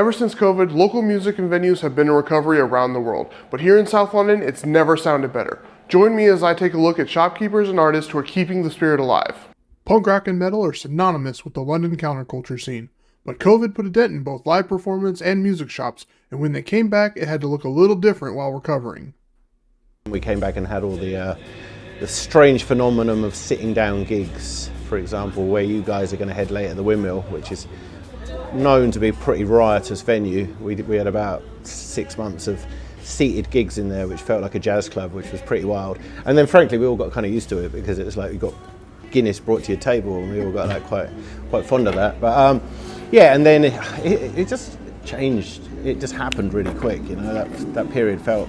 Ever since COVID, local music and venues have been in recovery around the world, but here in South London, it's never sounded better. Join me as I take a look at shopkeepers and artists who are keeping the spirit alive. Punk rock and metal are synonymous with the London counterculture scene, but COVID put a dent in both live performance and music shops, and when they came back, it had to look a little different while recovering. We came back and had all the strange phenomenon of sitting down gigs, for example, where you guys are going to head later at the Windmill, which is known to be a pretty riotous venue. We had about 6 months of seated gigs in there, which felt like a jazz club, which was pretty wild. And then frankly, we all got kind of used to it because it was like you got Guinness brought to your table, and we all got like quite fond of that. But yeah, and then it just changed. It just happened really quick, you know. That period felt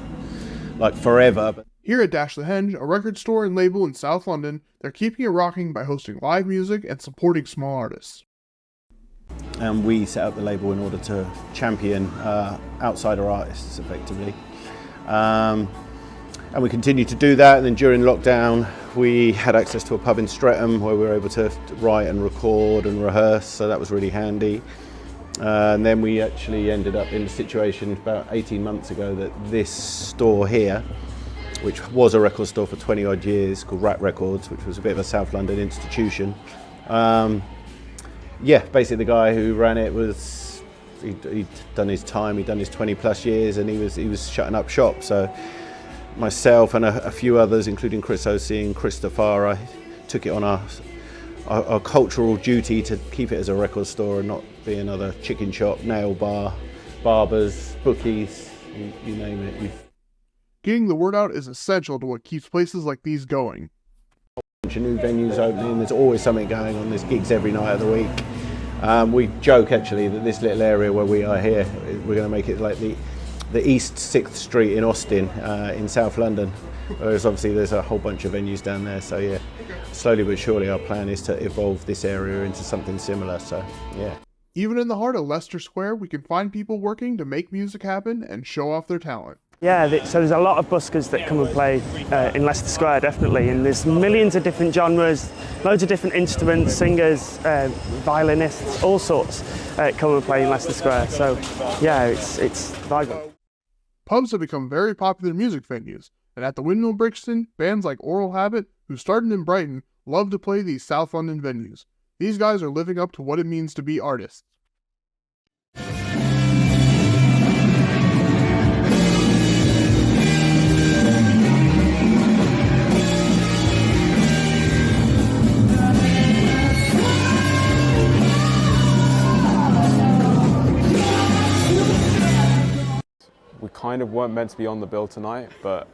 like forever. Here at Dash the Henge, a record store and label in South London, they're keeping it rocking by hosting live music and supporting small artists. And we set up the label in order to champion outsider artists, effectively. And we continued to do that, and then during lockdown we had access to a pub in Streatham where we were able to write and record and rehearse, so that was really handy. And then we actually ended up in a situation about 18 months ago that this store here, which was a record store for 20 odd years, called Rat Records, which was a bit of a South London institution. Yeah, basically the guy who ran it was, he'd done his time, he'd done his 20 plus years, and he was shutting up shop. So myself and a few others, including Chris O'C and Chris Stafara, took it on our cultural duty to keep it as a record store and not be another chicken shop, nail bar, barbers, bookies, you name it. Getting the word out is essential to what keeps places like these going. New venues opening, there's always something going on, there's gigs every night of the week. We joke actually that this little area where we are here, we're going to make it like the East 6th Street in Austin, in South London, whereas obviously there's a whole bunch of venues down there. So yeah, slowly but surely our plan is to evolve this area into something similar, so yeah. Even in the heart of Leicester Square, we can find people working to make music happen and show off their talent. Yeah, so there's a lot of buskers that come and play in Leicester Square, definitely, and there's millions of different genres, loads of different instruments, singers, violinists, all sorts come and play in Leicester Square, so yeah, it's vibrant. Pubs have become very popular music venues, and at the Windmill Brixton, bands like Oral Habit, who started in Brighton, love to play these South London venues. These guys are living up to what it means to be artists. We kind of weren't meant to be on the bill tonight, but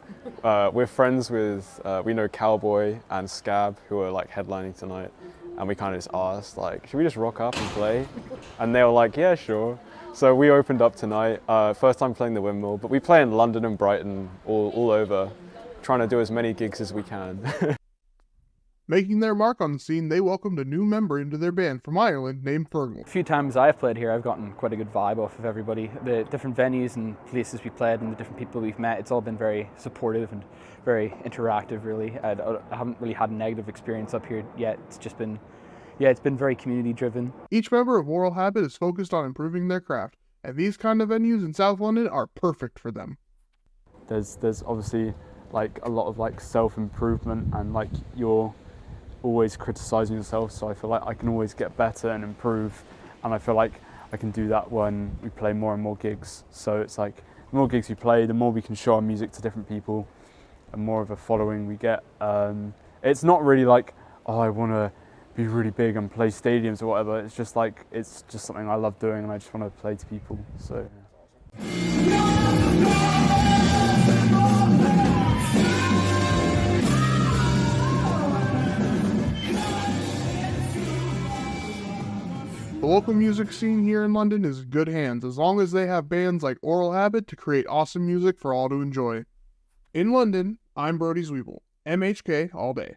we're friends with, we know Cowboy and Scab, who are like headlining tonight, and we kind of just asked, like, should we just rock up and play? And they were like, yeah, sure. So we opened up tonight, first time playing the Windmill, but we play in London and Brighton, all over, trying to do as many gigs as we can. Making their mark on the scene, they welcomed a new member into their band from Ireland named Fergal. A few times I've played here, I've gotten quite a good vibe off of everybody. The different venues and places we played and the different people we've met, it's all been very supportive and very interactive, really. I haven't really had a negative experience up here yet. It's just been, yeah, it's been very community driven. Each member of Oral Habit is focused on improving their craft, and these kind of venues in South London are perfect for them. There's obviously like a lot of like self-improvement, and like you're always criticizing yourself, so I feel like I can always get better and improve, and I feel like I can do that when we play more and more gigs. So it's like the more gigs we play, the more we can show our music to different people and more of a following we get. It's not really like, oh, I want to be really big and play stadiums or whatever. It's just like, it's just something I love doing and I just want to play to people, so The local music scene here in London is in good hands as long as they have bands like Oral Habit to create awesome music for all to enjoy. In London, I'm Brody Zwiebel, MHK all day.